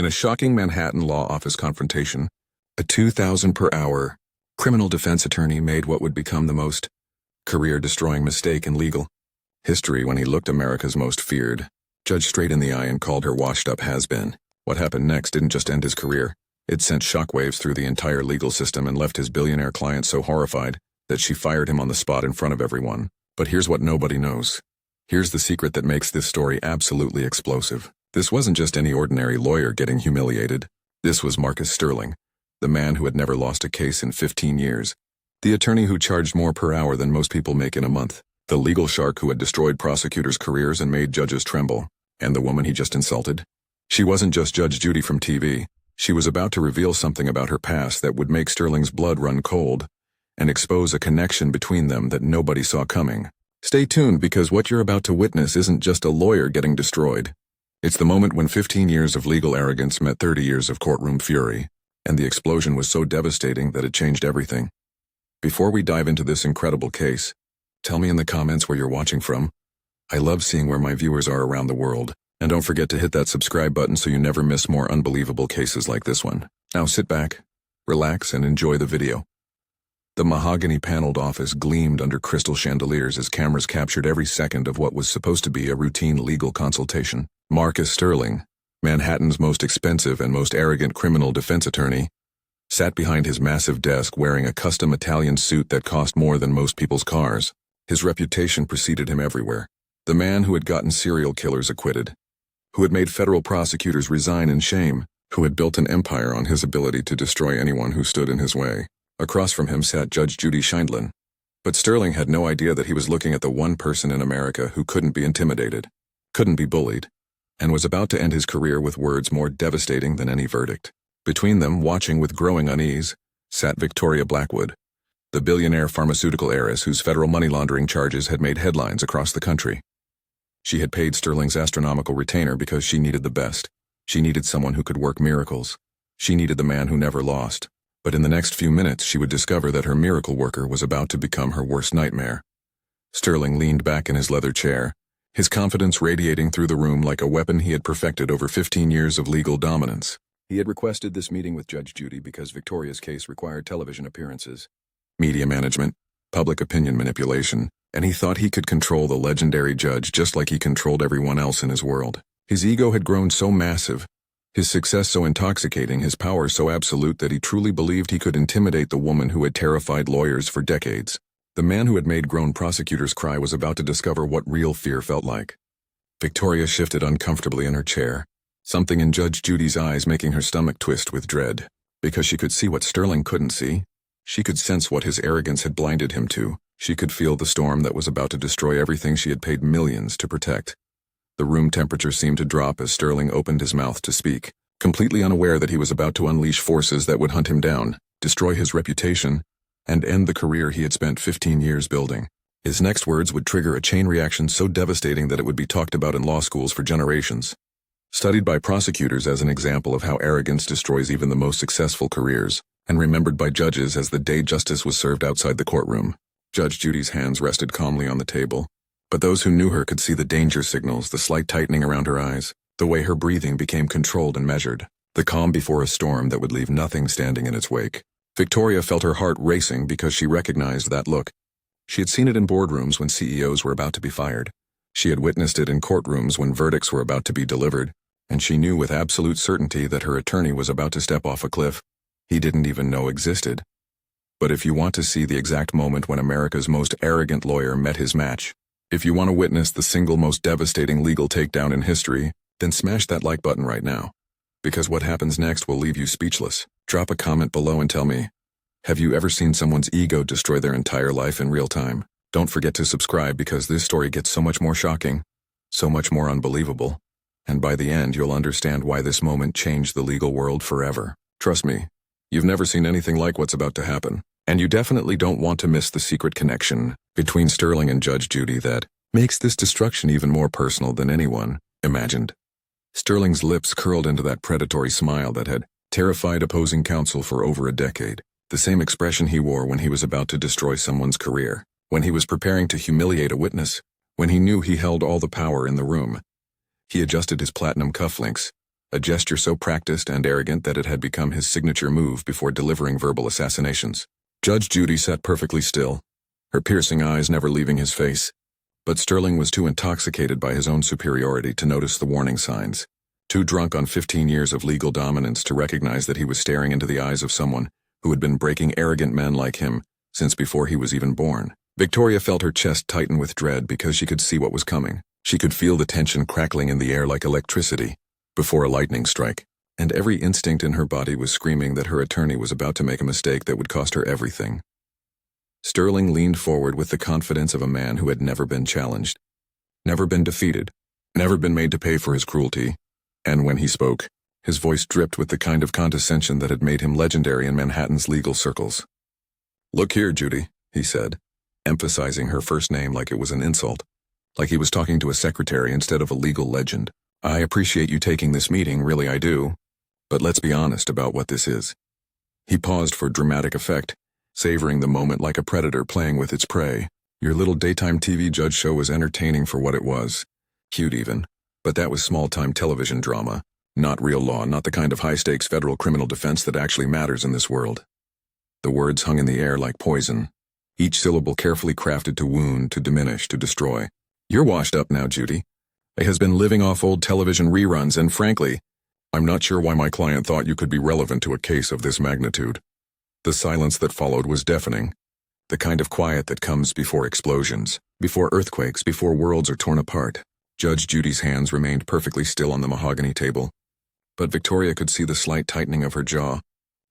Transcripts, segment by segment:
In a shocking Manhattan law office confrontation, a 2,000 per hour criminal defense attorney made what would become the most career-destroying mistake in legal history when he looked America's most feared judge straight in the eye and called her washed-up has-been. What happened next didn't just end his career. It sent shockwaves through the entire legal system and left his billionaire client so horrified that she fired him on the spot in front of everyone. But here's what nobody knows. Here's the secret that makes this story absolutely explosive. This wasn't just any ordinary lawyer getting humiliated. This was Marcus Sterling, the man who had never lost a case in 15 years. The attorney who charged more per hour than most people make in a month. The legal shark who had destroyed prosecutors' careers and made judges tremble. And the woman he just insulted? She wasn't just Judge Judy from TV. She was about to reveal something about her past that would make Sterling's blood run cold and expose a connection between them that nobody saw coming. Stay tuned, because what you're about to witness isn't just a lawyer getting destroyed. It's the moment when 15 years of legal arrogance met 30 years of courtroom fury, and the explosion was so devastating that it changed everything. Before we dive into this incredible case, tell me in the comments where you're watching from. I love seeing where my viewers are around the world, and don't forget to hit that subscribe button so you never miss more unbelievable cases like this one. Now sit back, relax, and enjoy the video. The mahogany-paneled office gleamed under crystal chandeliers as cameras captured every second of what was supposed to be a routine legal consultation. Marcus Sterling, Manhattan's most expensive and most arrogant criminal defense attorney, sat behind his massive desk wearing a custom Italian suit that cost more than most people's cars. His reputation preceded him everywhere. The man who had gotten serial killers acquitted, who had made federal prosecutors resign in shame, who had built an empire on his ability to destroy anyone who stood in his way. Across from him sat Judge Judy Scheindlin. But Sterling had no idea that he was looking at the one person in America who couldn't be intimidated, couldn't be bullied, and was about to end his career with words more devastating than any verdict. Between them, watching with growing unease, sat Victoria Blackwood, the billionaire pharmaceutical heiress whose federal money laundering charges had made headlines across the country. She had paid Sterling's astronomical retainer because she needed the best. She needed someone who could work miracles. She needed the man who never lost. But in the next few minutes, she would discover that her miracle worker was about to become her worst nightmare. Sterling leaned back in his leather chair, his confidence radiating through the room like a weapon he had perfected over 15 years of legal dominance. He had requested this meeting with Judge Judy because Victoria's case required television appearances, media management, public opinion manipulation, and he thought he could control the legendary judge just like he controlled everyone else in his world. His ego had grown so massive, his success so intoxicating, his power so absolute that he truly believed he could intimidate the woman who had terrified lawyers for decades. The man who had made grown prosecutors cry was about to discover what real fear felt like. Victoria shifted uncomfortably in her chair, something in Judge Judy's eyes making her stomach twist with dread. Because she could see what Sterling couldn't see. She could sense what his arrogance had blinded him to. She could feel the storm that was about to destroy everything she had paid millions to protect. The room temperature seemed to drop as Sterling opened his mouth to speak, completely unaware that he was about to unleash forces that would hunt him down, destroy his reputation, and end the career he had spent 15 years building. His next words would trigger a chain reaction so devastating that it would be talked about in law schools for generations. Studied by prosecutors as an example of how arrogance destroys even the most successful careers, and remembered by judges as the day justice was served outside the courtroom. Judge Judy's hands rested calmly on the table, but those who knew her could see the danger signals, the slight tightening around her eyes, the way her breathing became controlled and measured, the calm before a storm that would leave nothing standing in its wake. Victoria felt her heart racing because she recognized that look. She had seen it in boardrooms when CEOs were about to be fired. She had witnessed it in courtrooms when verdicts were about to be delivered, and she knew with absolute certainty that her attorney was about to step off a cliff he didn't even know existed. But if you want to see the exact moment when America's most arrogant lawyer met his match, if you want to witness the single most devastating legal takedown in history, then smash that like button right now. Because what happens next will leave you speechless. Drop a comment below and tell me, have you ever seen someone's ego destroy their entire life in real time? Don't forget to subscribe because this story gets so much more shocking, so much more unbelievable, and by the end you'll understand why this moment changed the legal world forever. Trust me, you've never seen anything like what's about to happen. And you definitely don't want to miss the secret connection between Sterling and Judge Judy that makes this destruction even more personal than anyone imagined. Sterling's lips curled into that predatory smile that had terrified opposing counsel for over a decade, the same expression he wore when he was about to destroy someone's career, when he was preparing to humiliate a witness, when he knew he held all the power in the room. He adjusted his platinum cufflinks, a gesture so practiced and arrogant that it had become his signature move before delivering verbal assassinations. Judge Judy sat perfectly still, her piercing eyes never leaving his face. But Sterling was too intoxicated by his own superiority to notice the warning signs, too drunk on 15 years of legal dominance to recognize that he was staring into the eyes of someone who had been breaking arrogant men like him since before he was even born. Victoria felt her chest tighten with dread because she could see what was coming. She could feel the tension crackling in the air like electricity before a lightning strike, and every instinct in her body was screaming that her attorney was about to make a mistake that would cost her everything. Sterling leaned forward with the confidence of a man who had never been challenged, never been defeated, never been made to pay for his cruelty, and when he spoke, his voice dripped with the kind of condescension that had made him legendary in Manhattan's legal circles. "Look here, Judy," he said, emphasizing her first name like it was an insult, like he was talking to a secretary instead of a legal legend. "I appreciate you taking this meeting, really I do, but let's be honest about what this is." He paused for dramatic effect, savoring the moment like a predator playing with its prey. "Your little daytime TV judge show was entertaining for what it was. Cute even. But that was small-time television drama, not real law, not the kind of high-stakes federal criminal defense that actually matters in this world." The words hung in the air like poison, each syllable carefully crafted to wound, to diminish, to destroy. "You're washed up now, Judy. It has been living off old television reruns, and frankly, I'm not sure why my client thought you could be relevant to a case of this magnitude." The silence that followed was deafening, the kind of quiet that comes before explosions, before earthquakes, before worlds are torn apart. Judge Judy's hands remained perfectly still on the mahogany table, but Victoria could see the slight tightening of her jaw,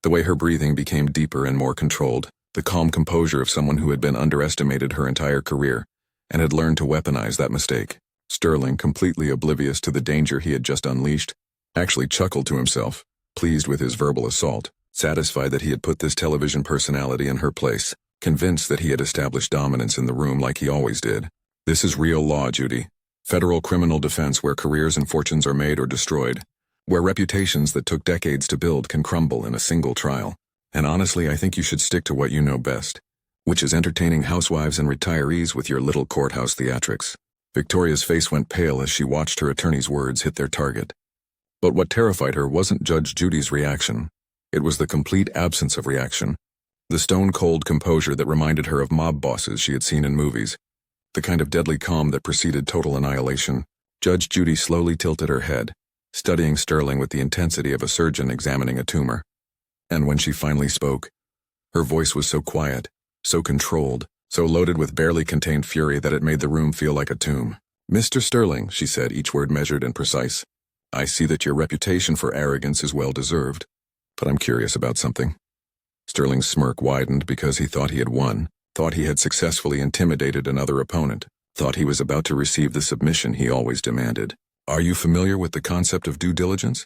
the way her breathing became deeper and more controlled, the calm composure of someone who had been underestimated her entire career and had learned to weaponize that mistake. Sterling, completely oblivious to the danger he had just unleashed, actually chuckled to himself, pleased with his verbal assault, satisfied that he had put this television personality in her place, convinced that he had established dominance in the room like he always did. "This is real law, Judy. Federal criminal defense where careers and fortunes are made or destroyed, where reputations that took decades to build can crumble in a single trial. And honestly, I think you should stick to what you know best, which is entertaining housewives and retirees with your little courthouse theatrics." Victoria's face went pale as she watched her attorney's words hit their target. But what terrified her wasn't Judge Judy's reaction. It was the complete absence of reaction, the stone-cold composure that reminded her of mob bosses she had seen in movies, the kind of deadly calm that preceded total annihilation. Judge Judy slowly tilted her head, studying Sterling with the intensity of a surgeon examining a tumor. And when she finally spoke, her voice was so quiet, so controlled, so loaded with barely contained fury that it made the room feel like a tomb. "Mr. Sterling," she said, each word measured and precise, "I see that your reputation for arrogance is well-deserved, but I'm curious about something." Sterling's smirk widened because he thought he had won, thought he had successfully intimidated another opponent, thought he was about to receive the submission he always demanded. "Are you familiar with the concept of due diligence?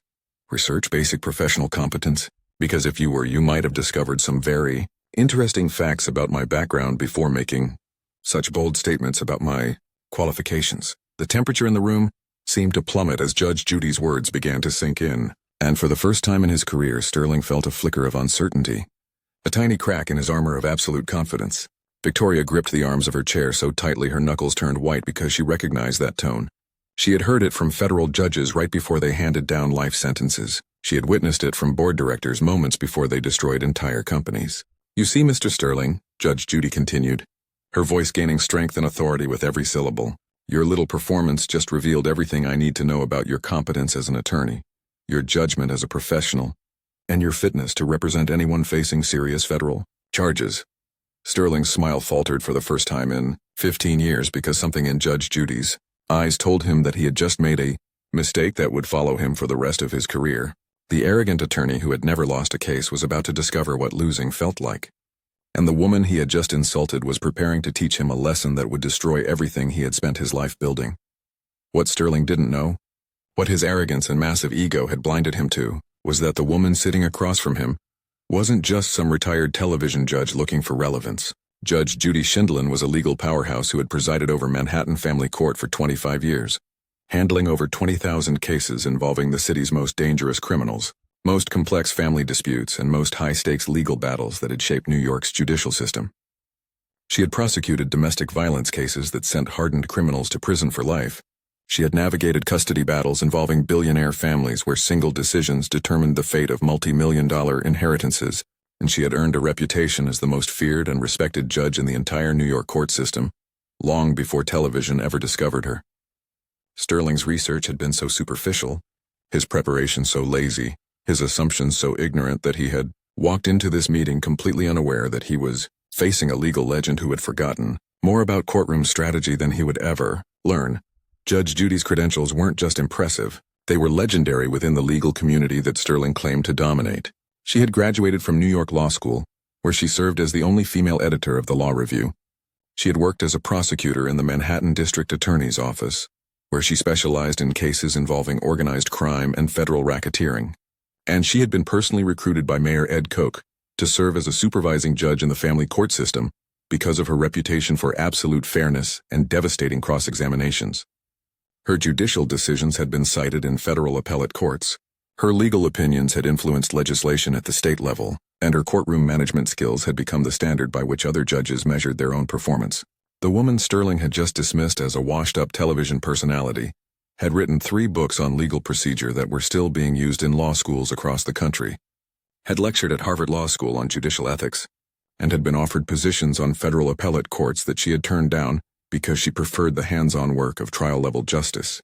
Research, basic professional competence? Because if you were, you might have discovered some very interesting facts about my background before making such bold statements about my qualifications." The temperature in the room seemed to plummet as Judge Judy's words began to sink in, and for the first time in his career, Sterling felt a flicker of uncertainty, a tiny crack in his armor of absolute confidence. Victoria gripped the arms of her chair so tightly her knuckles turned white because she recognized that tone. She had heard it from federal judges right before they handed down life sentences. She had witnessed it from board directors moments before they destroyed entire companies. "You see, Mr. Sterling," Judge Judy continued, her voice gaining strength and authority with every syllable, "your little performance just revealed everything I need to know about your competence as an attorney, your judgment as a professional, and your fitness to represent anyone facing serious federal charges." Sterling's smile faltered for the first time in 15 years because something in Judge Judy's eyes told him that he had just made a mistake that would follow him for the rest of his career. The arrogant attorney who had never lost a case was about to discover what losing felt like. And the woman he had just insulted was preparing to teach him a lesson that would destroy everything he had spent his life building. What Sterling didn't know, what his arrogance and massive ego had blinded him to, was that the woman sitting across from him wasn't just some retired television judge looking for relevance. Judge Judy Schindlin was a legal powerhouse who had presided over Manhattan Family Court for 25 years, handling over 20,000 cases involving the city's most dangerous criminals, most complex family disputes, and most high-stakes legal battles that had shaped New York's judicial system. She had prosecuted domestic violence cases that sent hardened criminals to prison for life, She had navigated custody battles involving billionaire families where single decisions determined the fate of multi-million-dollar inheritances, and she had earned a reputation as the most feared and respected judge in the entire New York court system, long before television ever discovered her. Sterling's research had been so superficial, his preparation so lazy, his assumptions so ignorant that he had walked into this meeting completely unaware that he was facing a legal legend who had forgotten more about courtroom strategy than he would ever learn. Judge Judy's credentials weren't just impressive, they were legendary within the legal community that Sterling claimed to dominate. She had graduated from New York Law School, where she served as the only female editor of the Law Review. She had worked as a prosecutor in the Manhattan District Attorney's Office, where she specialized in cases involving organized crime and federal racketeering. And she had been personally recruited by Mayor Ed Koch to serve as a supervising judge in the family court system because of her reputation for absolute fairness and devastating cross-examinations. Her judicial decisions had been cited in federal appellate courts. Her legal opinions had influenced legislation at the state level, and her courtroom management skills had become the standard by which other judges measured their own performance. The woman Sterling had just dismissed as a washed-up television personality had written 3 books on legal procedure that were still being used in law schools across the country, had lectured at Harvard Law School on judicial ethics, and had been offered positions on federal appellate courts that she had turned down because she preferred the hands-on work of trial-level justice.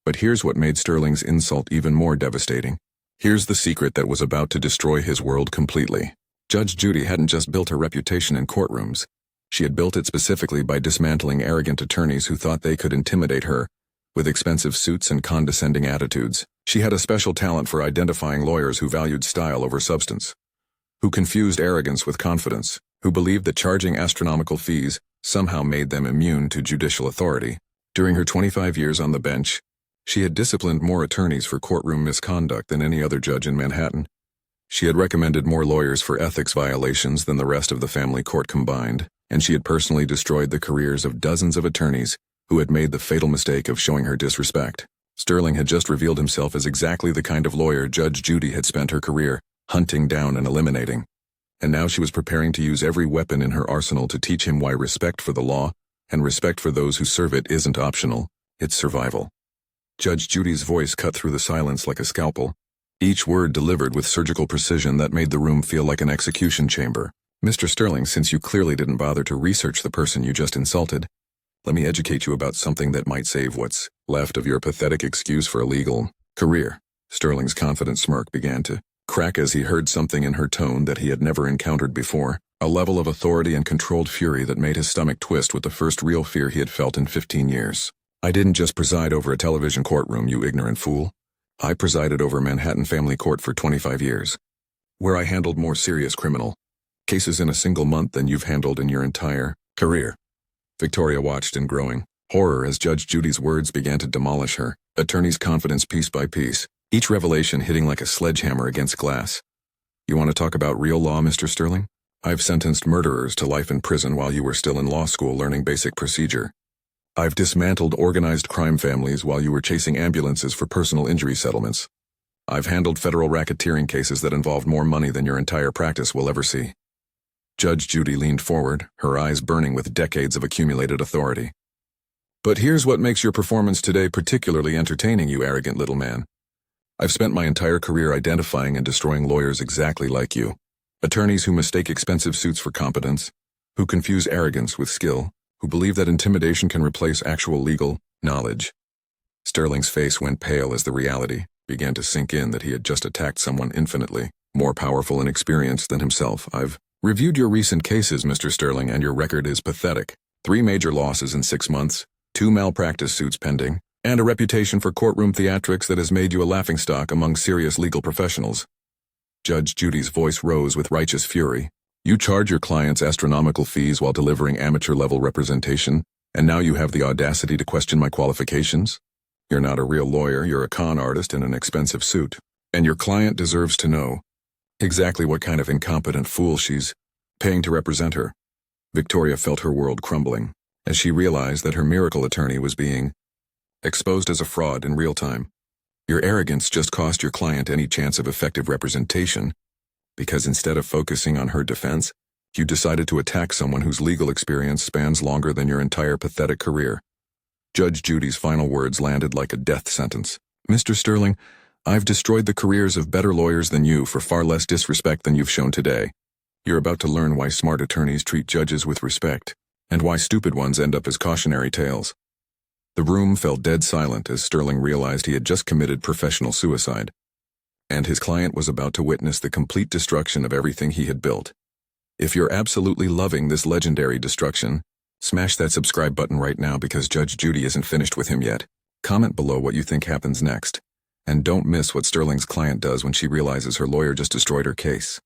But here's what made Sterling's insult even more devastating. Here's the secret that was about to destroy his world completely. Judge Judy hadn't just built her reputation in courtrooms. She had built it specifically by dismantling arrogant attorneys who thought they could intimidate her with expensive suits and condescending attitudes. She had a special talent for identifying lawyers who valued style over substance, who confused arrogance with confidence, who believed that charging astronomical fees somehow made them immune to judicial authority. During her 25 years on the bench, she had disciplined more attorneys for courtroom misconduct than any other judge in Manhattan. She had recommended more lawyers for ethics violations than the rest of the family court combined, and she had personally destroyed the careers of dozens of attorneys who had made the fatal mistake of showing her disrespect. Sterling had just revealed himself as exactly the kind of lawyer Judge Judy had spent her career hunting down and eliminating. And now she was preparing to use every weapon in her arsenal to teach him why respect for the law and respect for those who serve it isn't optional, it's survival. Judge Judy's voice cut through the silence like a scalpel, each word delivered with surgical precision that made the room feel like an execution chamber. Mr. Sterling, since you clearly didn't bother to research the person you just insulted, let me educate you about something that might save what's left of your pathetic excuse for a legal career. Sterling's confident smirk began to crack as he heard something in her tone that he had never encountered before, a level of authority and controlled fury that made his stomach twist with the first real fear he had felt in 15 years. I didn't just preside over a television courtroom, you ignorant fool. I presided over Manhattan Family Court for 25 years, where I handled more serious criminal cases in a single month than you've handled in your entire career. Victoria watched in growing horror as Judge Judy's words began to demolish her attorney's confidence piece by piece, each revelation hitting like a sledgehammer against glass. You want to talk about real law, Mr. Sterling? I've sentenced murderers to life in prison while you were still in law school learning basic procedure. I've dismantled organized crime families while you were chasing ambulances for personal injury settlements. I've handled federal racketeering cases that involved more money than your entire practice will ever see. Judge Judy leaned forward, her eyes burning with decades of accumulated authority. But here's what makes your performance today particularly entertaining, you arrogant little man. I've spent my entire career identifying and destroying lawyers exactly like you. Attorneys who mistake expensive suits for competence, who confuse arrogance with skill, who believe that intimidation can replace actual legal knowledge. Sterling's face went pale as the reality began to sink in that he had just attacked someone infinitely more powerful and experienced than himself. I've reviewed your recent cases, Mr. Sterling, and your record is pathetic. 3 major losses in 6 months, 2 malpractice suits pending, and a reputation for courtroom theatrics that has made you a laughingstock among serious legal professionals. Judge Judy's voice rose with righteous fury. You charge your clients astronomical fees while delivering amateur-level representation, and now you have the audacity to question my qualifications? You're not a real lawyer, you're a con artist in an expensive suit, and your client deserves to know exactly what kind of incompetent fool she's paying to represent her. Victoria felt her world crumbling as she realized that her miracle attorney was being exposed as a fraud in real time. Your arrogance just cost your client any chance of effective representation, because instead of focusing on her defense, you decided to attack someone whose legal experience spans longer than your entire pathetic career. Judge Judy's final words landed like a death sentence. Mr. Sterling, I've destroyed the careers of better lawyers than you for far less disrespect than you've shown today. You're about to learn why smart attorneys treat judges with respect, and why stupid ones end up as cautionary tales. The room fell dead silent as Sterling realized he had just committed professional suicide, and his client was about to witness the complete destruction of everything he had built. If you're absolutely loving this legendary destruction, smash that subscribe button right now because Judge Judy isn't finished with him yet. Comment below what you think happens next, and don't miss what Sterling's client does when she realizes her lawyer just destroyed her case.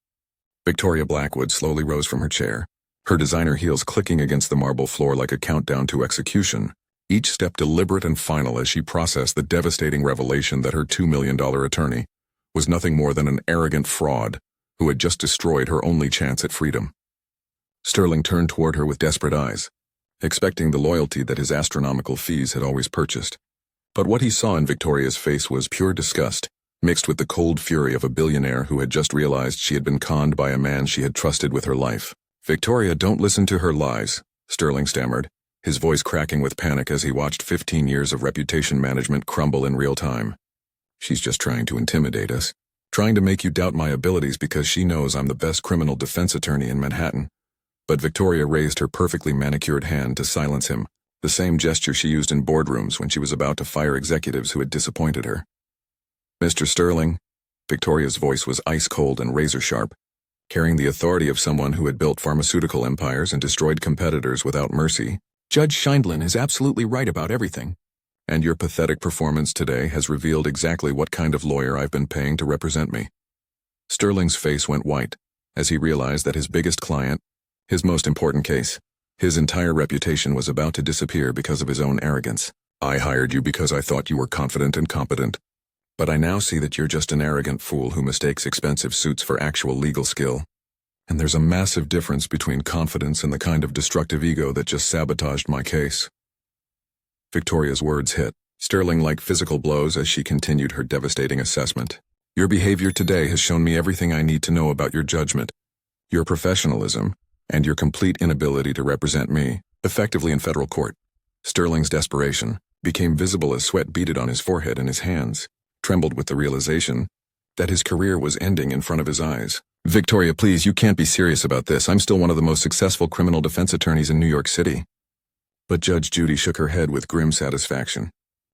Victoria Blackwood slowly rose from her chair, her designer heels clicking against the marble floor like a countdown to execution, each step deliberate and final as she processed the devastating revelation that her $2 million attorney was nothing more than an arrogant fraud who had just destroyed her only chance at freedom. Sterling turned toward her with desperate eyes, expecting the loyalty that his astronomical fees had always purchased. But what he saw in Victoria's face was pure disgust, mixed with the cold fury of a billionaire who had just realized she had been conned by a man she had trusted with her life. Victoria, don't listen to her lies, Sterling stammered, his voice cracking with panic as he watched 15 years of reputation management crumble in real time. She's just trying to intimidate us, trying to make you doubt my abilities because she knows I'm the best criminal defense attorney in Manhattan. But Victoria raised her perfectly manicured hand to silence him, the same gesture she used in boardrooms when she was about to fire executives who had disappointed her. Mr. Sterling, Victoria's voice was ice-cold and razor-sharp, carrying the authority of someone who had built pharmaceutical empires and destroyed competitors without mercy. Judge Scheindlin is absolutely right about everything, and your pathetic performance today has revealed exactly what kind of lawyer I've been paying to represent me. Sterling's face went white as he realized that his biggest client, his most important case, his entire reputation was about to disappear because of his own arrogance. I hired you because I thought you were confident and competent. But I now see that you're just an arrogant fool who mistakes expensive suits for actual legal skill. And there's a massive difference between confidence and the kind of destructive ego that just sabotaged my case. Victoria's words hit Sterling like physical blows as she continued her devastating assessment. Your behavior today has shown me everything I need to know about your judgment, your professionalism, and your complete inability to represent me effectively in federal court. Sterling's desperation became visible as sweat beaded on his forehead and his hands trembled with the realization that his career was ending in front of his eyes. Victoria, please, you can't be serious about this. I'm still one of the most successful criminal defense attorneys in New York City. But Judge Judy shook her head with grim satisfaction.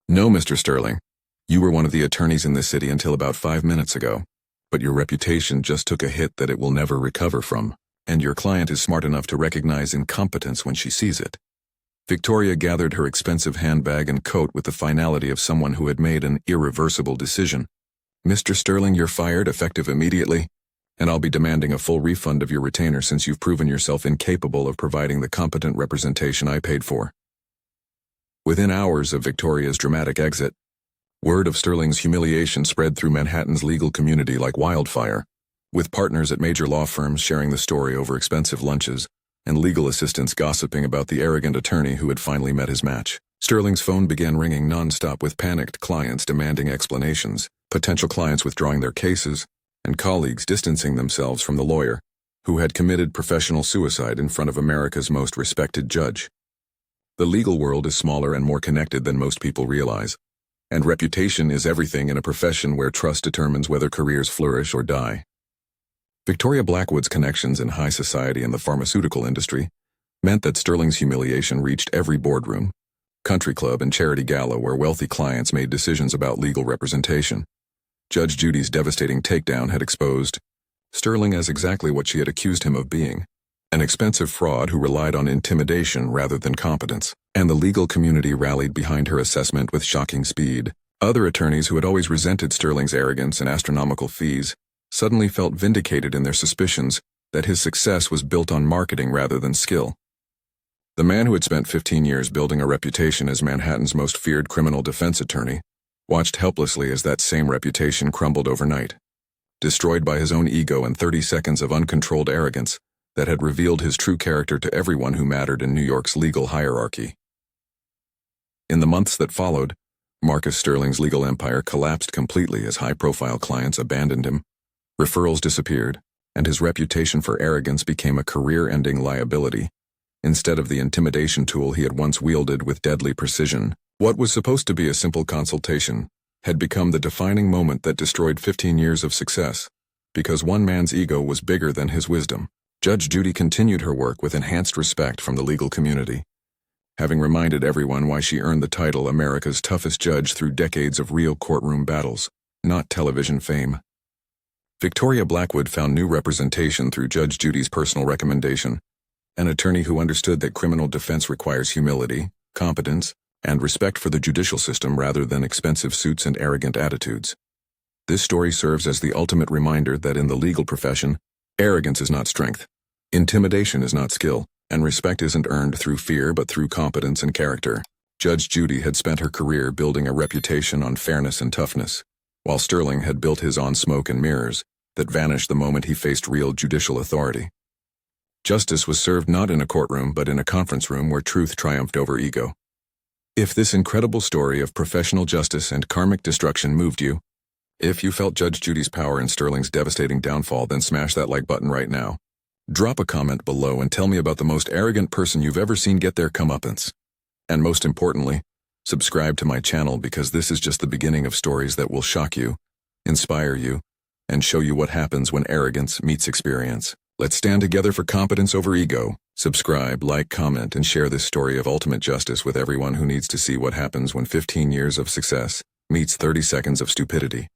No, Mr. Sterling. You were one of the attorneys in this city until about 5 minutes ago. But your reputation just took a hit that it will never recover from, and your client is smart enough to recognize incompetence when she sees it. Victoria gathered her expensive handbag and coat with the finality of someone who had made an irreversible decision. Mr. Sterling, you're fired, effective immediately, and I'll be demanding a full refund of your retainer since you've proven yourself incapable of providing the competent representation I paid for. Within hours of Victoria's dramatic exit, word of Sterling's humiliation spread through Manhattan's legal community like wildfire, with partners at major law firms sharing the story over expensive lunches, and legal assistants gossiping about the arrogant attorney who had finally met his match. Sterling's phone began ringing nonstop with panicked clients demanding explanations, potential clients withdrawing their cases, and colleagues distancing themselves from the lawyer who had committed professional suicide in front of America's most respected judge. The legal world is smaller and more connected than most people realize, and reputation is everything in a profession where trust determines whether careers flourish or die. Victoria Blackwood's connections in high society and the pharmaceutical industry meant that Sterling's humiliation reached every boardroom, country club, and charity gala where wealthy clients made decisions about legal representation. Judge Judy's devastating takedown had exposed Sterling as exactly what she had accused him of being, an expensive fraud who relied on intimidation rather than competence, and the legal community rallied behind her assessment with shocking speed. Other attorneys who had always resented Sterling's arrogance and astronomical fees suddenly felt vindicated in their suspicions that his success was built on marketing rather than skill. The man who had spent 15 years building a reputation as Manhattan's most feared criminal defense attorney watched helplessly as that same reputation crumbled overnight, destroyed by his own ego and 30 seconds of uncontrolled arrogance that had revealed his true character to everyone who mattered in New York's legal hierarchy. In the months that followed, Marcus Sterling's legal empire collapsed completely as high-profile clients abandoned him, referrals disappeared, and his reputation for arrogance became a career-ending liability, instead of the intimidation tool he had once wielded with deadly precision. What was supposed to be a simple consultation had become the defining moment that destroyed 15 years of success. Because one man's ego was bigger than his wisdom, Judge Judy continued her work with enhanced respect from the legal community, having reminded everyone why she earned the title America's toughest judge through decades of real courtroom battles, not television fame. Victoria Blackwood found new representation through Judge Judy's personal recommendation, an attorney who understood that criminal defense requires humility, competence, and respect for the judicial system rather than expensive suits and arrogant attitudes. This story serves as the ultimate reminder that in the legal profession, arrogance is not strength, intimidation is not skill, and respect isn't earned through fear but through competence and character. Judge Judy had spent her career building a reputation on fairness and toughness, while Sterling had built his on smoke and mirrors that vanished the moment he faced real judicial authority. Justice was served not in a courtroom but in a conference room where truth triumphed over ego. If this incredible story of professional justice and karmic destruction moved you, if you felt Judge Judy's power in Sterling's devastating downfall, then smash that like button right now. Drop a comment below and tell me about the most arrogant person you've ever seen get their comeuppance. And most importantly, subscribe to my channel because this is just the beginning of stories that will shock you, inspire you, and show you what happens when arrogance meets experience. Let's stand together for competence over ego. Subscribe, like, comment, and share this story of ultimate justice with everyone who needs to see what happens when 15 years of success meets 30 seconds of stupidity.